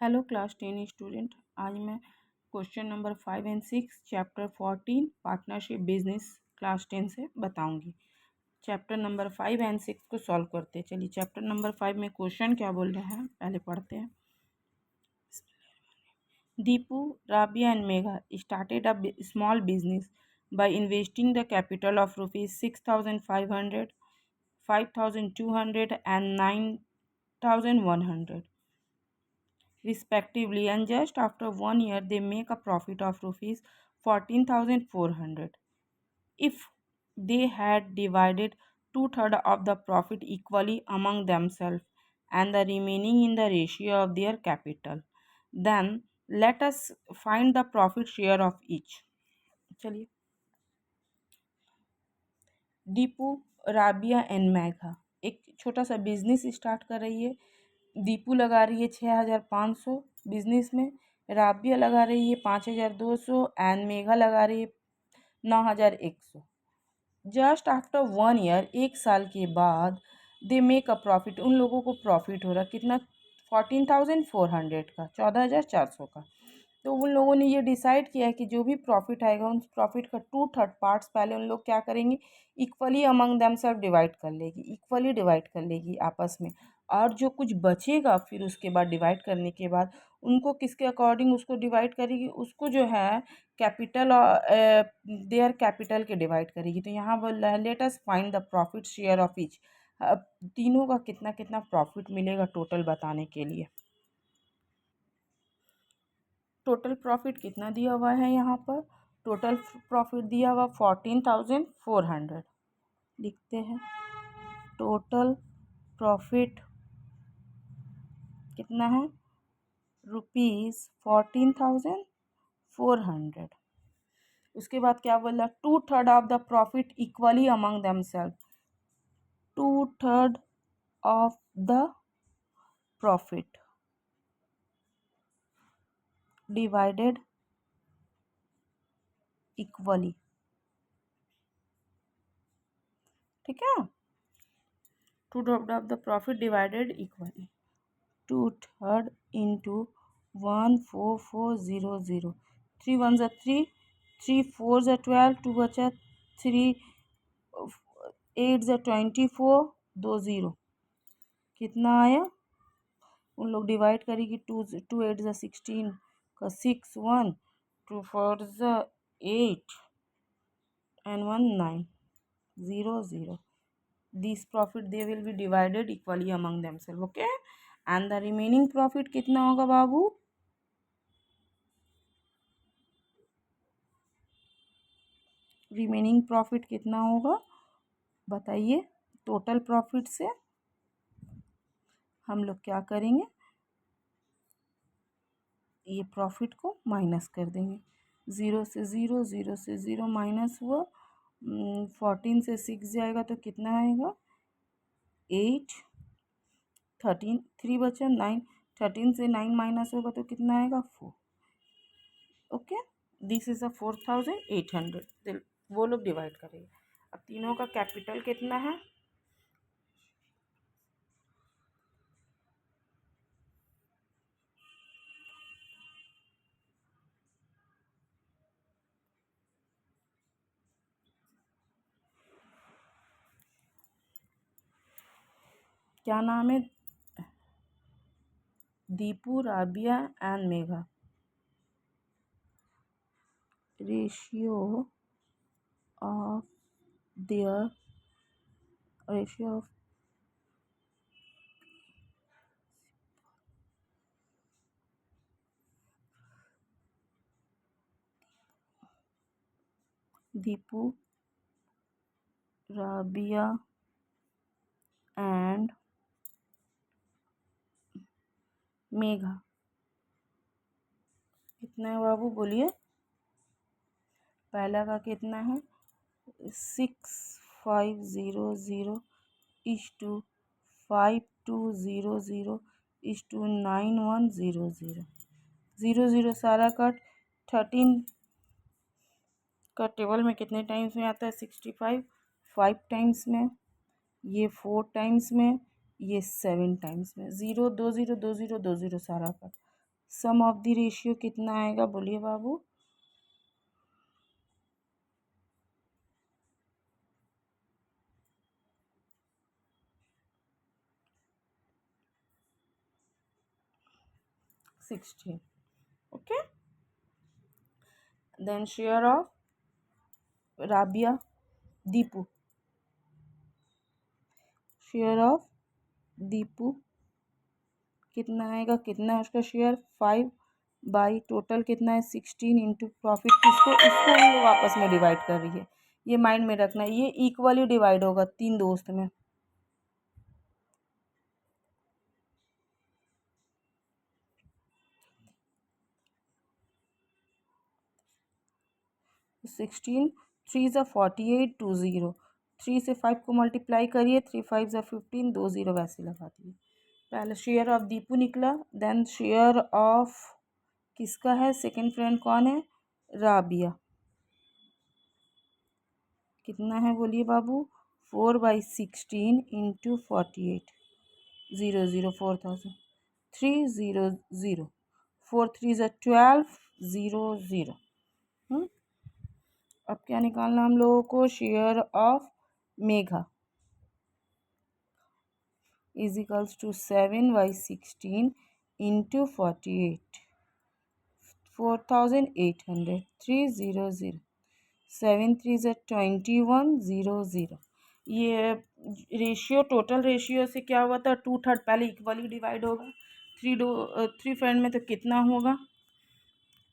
Hello class 10 student. आज मैं question number 5 and 6 chapter 14 partnership business class 10 से बताऊंगी। चैप्टर नंबर 5 एंड 6 को सॉल्व करते हैं। चलिए चैप्टर नंबर 5 में क्वेश्चन क्या बोल रहे हैं पहले पढ़ते हैं। Deepu, Rabia and Megha started a small business by investing the capital of rupees 6,500, 5,200 and 9,100 respectively, and just after 1 year they make a profit of rupees 14,400. If they had divided two-thirds of the profit equally among themselves and the remaining in the ratio of their capital, then let us find the profit share of each. चलिए, Deepu, Rabia and Megha एक छोटा सा business start कर रही है। दीपू लगा रही है 6,500 बिजनेस में, राबिया लगा रही है 5,200 एंड मेघा लगा रही है 9,100। जस्ट आफ्टर 1 ईयर, एक साल के बाद, दे मेक अ प्रॉफिट, उन लोगों को प्रॉफिट हो रहा कितना, 14,400 का, 14,400 का। तो उन लोगों ने ये डिसाइड किया है कि जो भी प्रॉफिट आएगा उन प्रॉफिट का 2/3 पार्ट्स पहले उन लोग क्या करेंगे, equally among them self divide कर लेगी, इक्वली डिवाइड कर लेगी आपस में। और जो कुछ बचेगा फिर उसके बाद डिवाइड करने के बाद उनको किसके अकॉर्डिंग उसको डिवाइड करेगी, उसको जो है कैपिटल देयर कैपिटल के डिवाइड करेगी। तो यहाँ बोल रहा है let us find the profit share of each. अब तीनों का कितना कितना प्रॉफिट मिलेगा टोटल बताने के लिए। टोटल प्रॉफिट कितना दिया हुआ है यहाँ पर, टोटल प्रॉफिट दिया हुआ 14,400। लिखते हैं टोटल प्रॉफिट कितना है, ₹14,400। उसके बाद क्या बोला, 2/3 of the profit equally among them self, 2/3 of the profit divided equally. ठीक है, 2/3 of the profit divided equally, 2/3 into 14400, 3 1 ज़ा 3, 3 4 ज़ा 12, 2 बचा 3, 8 ज़ा 24, 2 0, कितना आया। उन लोग डिवाइड करेगी, 2 8 ज़ा 16 का 6 1, 2 4 ज़ा 8 and 1 9, 0 0. These profit they will be divided equally among themselves. Okay, and the remaining profit कितना होगा बाबू, रिमेनिंग प्रॉफिट कितना होगा बताइए। टोटल प्रॉफिट से हम लोग क्या करेंगे, ये प्रॉफिट को माइनस कर देंगे। 0 से 0, 0 से 0 माइनस हुआ, 14 से 6 जाएगा तो कितना आएगा, 8, 13, 3 बचा 9, 13 से 9 माइनस होगा तो कितना आएगा 4। Okay, this is a 4,800। वो लोग डिवाइड करेंगे। अब तीनों का कैपिटल कितना है, क्या नाम है, Deepu, Rabia and Megha. Ratio of their, ratio of Deepu, Rabia and Megha कितना है बाबू बोलिए। पहला का कितना है, 6,500 इज टू 5,200 इज टू 9,100, 0 0 सारा कट। 13 का टेबल में कितने टाइम्स में आता है, 65, 5 टाइम्स में, ये 4 टाइम्स में, ये 7 टाइम्स में। 0 2 0 2 0 2 0 सारा cut, sum of the ratio कितना आएगा, बोलिए बाबू। 16. Okay. Then share of Rabia, Deepu. Share of Deepu कितना आएगा, कितना है उसका शेयर, 5 बाई टोटल कितना है 16 इंटू प्रॉफिट किसको, इसको हम लोग आपस में डिवाइड कर रही है, ये माइंड में रखना है, ये इक्वली डिवाइड होगा 3 दोस्त में। 16, 3 ज़ा 48, 2 0, 3 से 5 को मल्टीप्लाई करिए, 3 5 ज़ा 15, 2 0 वैसे लगा दिए। पहले शेयर ऑफ दीपू निकला, देन शेयर ऑफ किसका है, सेकंड फ्रेंड कौन है, राबिया, कितना है बोलिए बाबू, 4/16 इंटू 48, 0 0 4000, 3 0 0, 4 3 ज़ा 12, 0 0। अब क्या निकालना हम लोगों को, share of Megha is equals to 7/16 into 48, 4800, 3 0 0, 7 3 ज़ा 21, 0 0। ये रेशियो टोटल रेशियो से क्या हुआ था, 2/3 पहले इक्वली डिवाइड होगा, थ्री फ्रेंड में तो कितना होगा,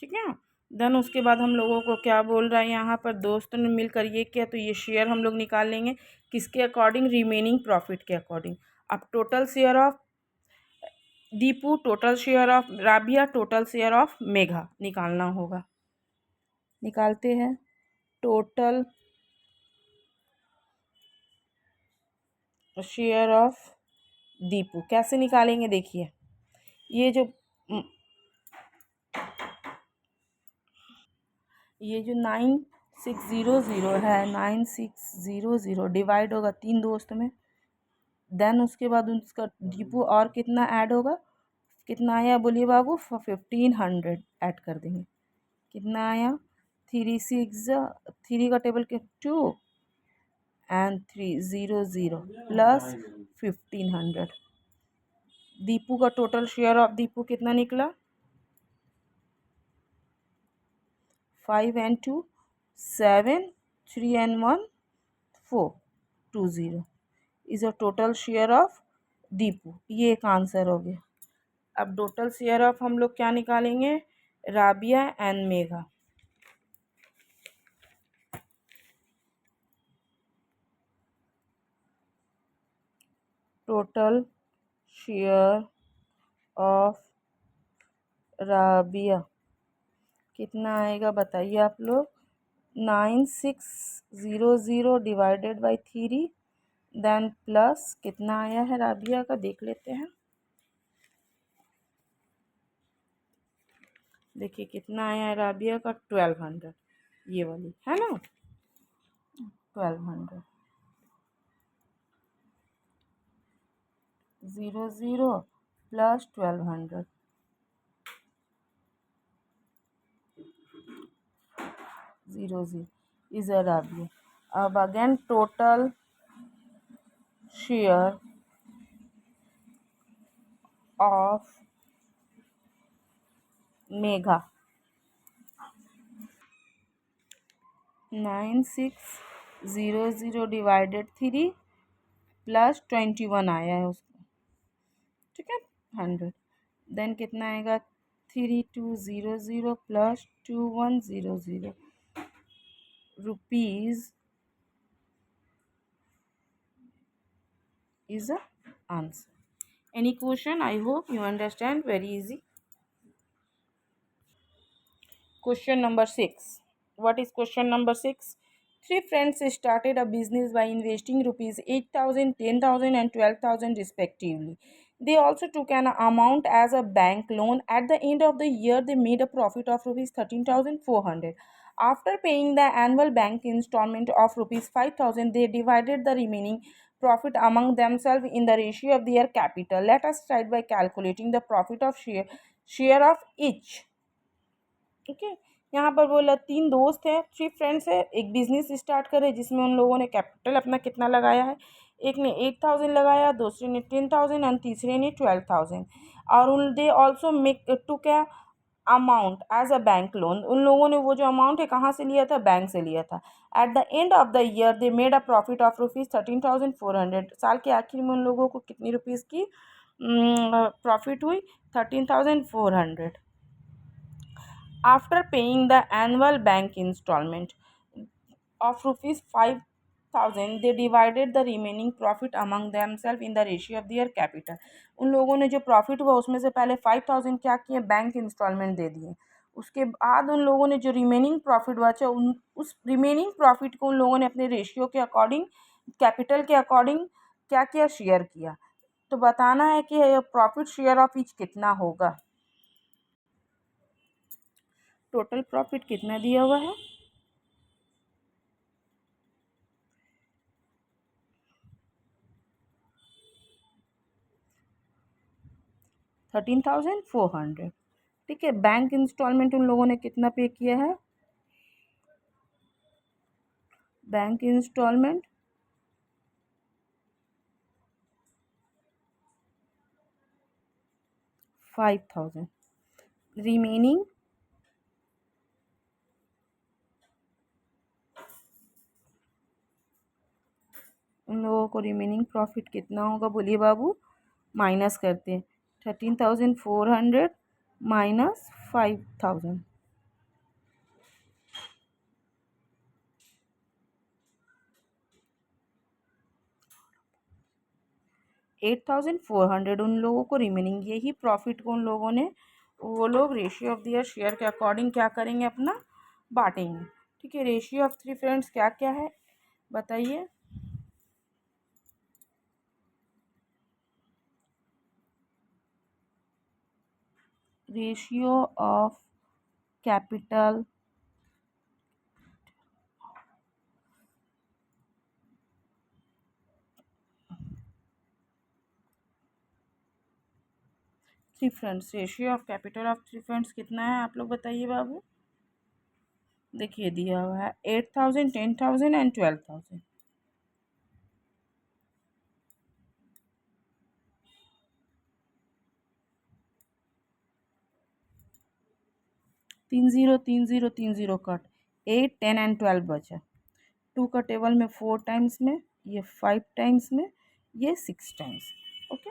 ठीक है। देन उसके बाद हम लोगों को क्या बोल रहा है यहाँ पर, दोस्तों ने मिलकर ये किया, तो ये शेयर हम लोग निकाल लेंगे किसके अकॉर्डिंग, रिमेनिंग प्रॉफिट के अकॉर्डिंग। अब total share of Deepu, total share of Rabia, total share of Megha निकालना होगा, निकालते हैं। टोटल शेयर ऑफ दीपू कैसे निकालेंगे, देखिए ये जो ये जो 9600 है, 9600 डिवाइड होगा 3 दोस्त में, देन उसके बाद उसका दीपू और कितना ऐड होगा, कितना आया बोलिए बाबू, 1500 ऐड कर देंगे, कितना आया, 3 6 3 का टेबल के 2 एंड 3 0 0 प्लस 1500। दीपू का टोटल शेयर ऑफ दीपू कितना निकला, 5 and 2 7, 3 and 1 4, 2 0 is a total share of Deepu, ये एक आंसर हो गया। अब टोटल शेयर ऑफ हम लोग क्या निकालेंगे, Rabia and Megha. Total share of Rabia कितना आएगा बताइए आप लोग, 9600 डिवाइडेड बाई 3, देन प्लस कितना आया है राबिया का, देख लेते हैं, देखिए कितना आया है राबिया का, 1200, ये वाली है ना, 1200, 0 0 प्लस 1200, 0 0 इज अ राबिया। अब again total share of Megha, 9600 divided 3 plus 21 आया है उसको, ठीक है, 100, देन कितना आएगा, 3200 plus 2100 rupees is the answer. Any question? I hope you understand, very easy. Question number 6. What is question number 6? Three friends started a business by investing rupees 8,000, 10,000 and 12,000 respectively. They also took an amount as a bank loan. At the end of the year, they made a profit of rupees 13,400. After paying the annual bank installment of rupees 5,000, they divided the remaining profit among themselves in the ratio of their capital. Let us start by calculating the profit of share of each. ठीक है, यहाँ पर बोला तीन दोस्त हैं, three friends है, एक बिजनेस स्टार्ट करे जिसमें उन लोगों ने कैपिटल अपना कितना लगाया है, एक ने 8,000 लगाया, दूसरे ने 10,000 और तीसरे ने 12,000। और उन दे ऑल्सो मेक टू क्या amount as a bank loan, उन लोगों ने वो जो अमाउंट है कहाँ से लिया था, बैंक से लिया था। At the end of the year they made a profit of ₹13,400। साल के आखिर में उन लोगों को कितनी रुपीज़ की प्रॉफिट हुई, 13,400। After paying the annual bank installment of ₹5,000, they divided the remaining profit among themselves in the ratio of their capital. उन लोगों ने जो प्रॉफिट हुआ उसमें से पहले 5,000 क्या किए, बैंक इंस्टॉलमेंट दे दिए। उसके बाद उन लोगों ने जो रिमेनिंग प्रॉफिट बचा उस रिमेनिंग प्रॉफिट को उन लोगों ने अपने रेशियो के अकॉर्डिंग, कैपिटल के अकॉर्डिंग क्या किया, शेयर किया। तो बताना है कि प्रॉफिट शेयर ऑफ ईच कितना होगा। टोटल प्रॉफिट कितना दिया हुआ है, 13,400। ठीक है, बैंक इंस्टॉलमेंट उन लोगों ने कितना पे किया है, बैंक इंस्टॉलमेंट 5,000। रिमेनिंग उन लोगों को रिमेनिंग प्रॉफिट कितना होगा, बोलिए बाबू, माइनस करते हैं। 13,400 माइनस 5,000, 8,400 उन लोगों को रिमेनिंग। यही प्रॉफिट को उन लोगों ने, वो लोग रेशियो ऑफ दियर शेयर के अकॉर्डिंग क्या करेंगे, अपना बांटेंगे। ठीक है, रेशियो ऑफ थ्री फ्रेंड्स क्या क्या है बताइए। Ratio of capital three friends, ratio of capital of three friends कितना है, आप लोग बताइए बाबू। देखिए दिया हुआ है 8,000, 10,000 एंड 12,000। 30 30 30 कट, 8 10 एंड 12 बचा। 2 का टेबल में 4 टाइम्स में, ये 5 टाइम्स में, ये 6 टाइम्स। ओके,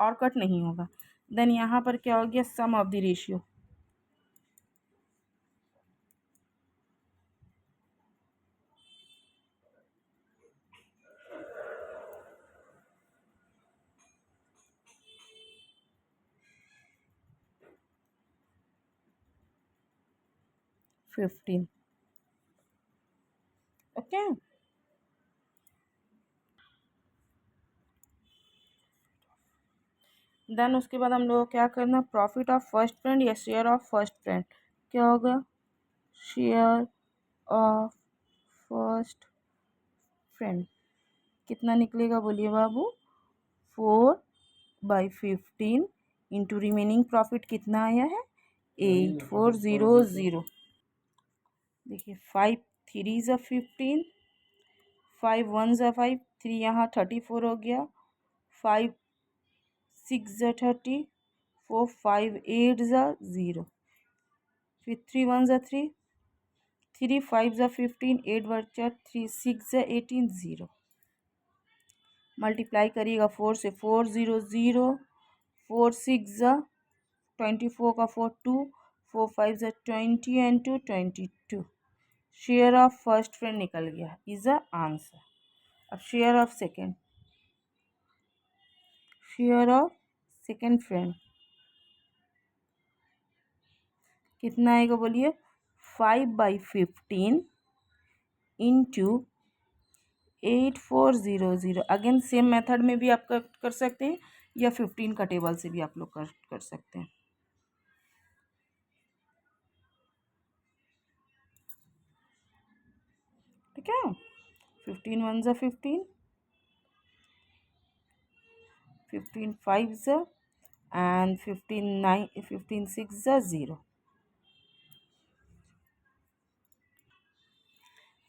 और कट नहीं होगा। देन यहाँ पर क्या हो गया, sum of the ratio. Fifteen. Okay, then उसके बाद हम लोग क्या करना, प्रॉफिट ऑफ फर्स्ट फ्रेंड या शेयर ऑफ फर्स्ट फ्रेंड क्या होगा, शेयर ऑफ फर्स्ट फ्रेंड कितना निकलेगा, बोलिए बाबू, 4/15 इंटू रिमेनिंग प्रॉफिट कितना आया है, 8,400। देखिए 5 3 ज़ा 15, 5 1 ज़ा 5, 3 यहाँ 34 हो गया, 5 6 ज़ा 30, 4 5 8 ज़ा 0, फिर 3 1 ज़ा 3, 3 5 ज़ा 15, 8 बचा, 3 6 ज़ा 18, 0। मल्टीप्लाई करिएगा 4 से, 400, 4 6 ज़ा 24 का 4 2, 4 5 ज़ा 20 and 2 22। Share of first friend निकल गया, इज द आंसर। अब share of second, share of second friend कितना आएगा, बोलिए, 5/15 इंटू 8,400। अगेन सेम मेथड में भी आप कर सकते हैं, या 15 का टेबल से भी आप लोग कर सकते हैं। ठीक है, 15 1 ज़ा 15, 15 5 and 15 9 15 6 0.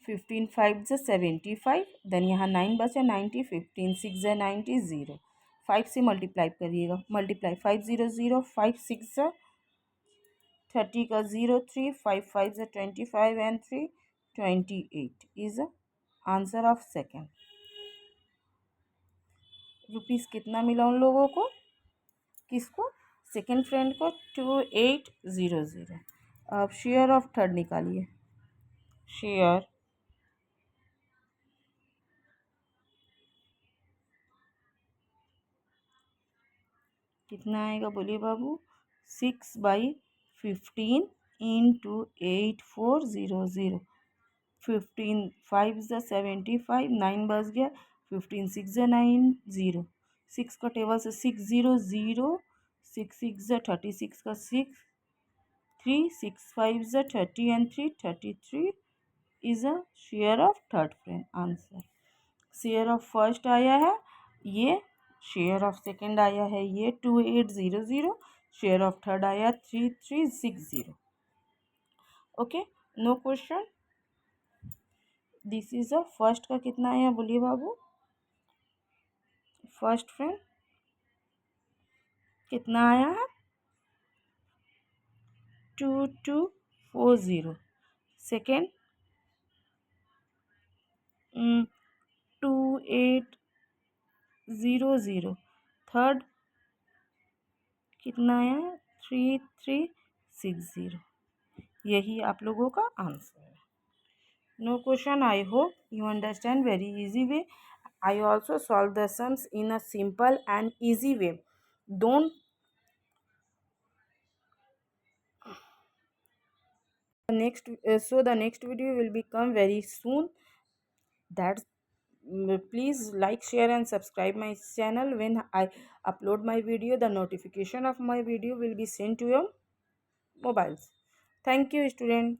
15 5 75, देन यहाँ 9 बचे 90, 15 6 90 0. 5 से मल्टीप्लाई करिएगा, मल्टीप्लाई 5 0 0, 5 6 30 का 0 3, 5 5 25 and 3 28 is answer of second. Rupees कितना मिला उन लोगों को, किसको, सेकेंड फ्रेंड को, 2800। अब शेयर ऑफ थर्ड निकालिए। शेयर कितना आएगा बोलिए बाबू, 6/15 इंटू 8400। 15 5 75, 9 बच गया, 15 6 90, 6 का टेबल से 600, 6 6 36 का 6, 3 6 5 30 and 3 33 is a share of third friend answer. Share of first आया है ये, शेयर ऑफ सेकंड आया है ये 2800, शेयर ऑफ थर्ड आया 3360। Okay, no question. This is a first का कितना आया बोलिए बाबू, फर्स्ट फ्रेंड कितना आया है, 2240। सेकेंड 2800। थर्ड कितना आया है, 3360। यही आप लोगों का आंसर है। No question. I hope you understand very easy way. I also solve the sums in a simple and easy way. Don't the next video will become very soon. That's please like, share and subscribe my channel. When I upload my video, the notification of my video will be sent to your mobiles. Thank you, student.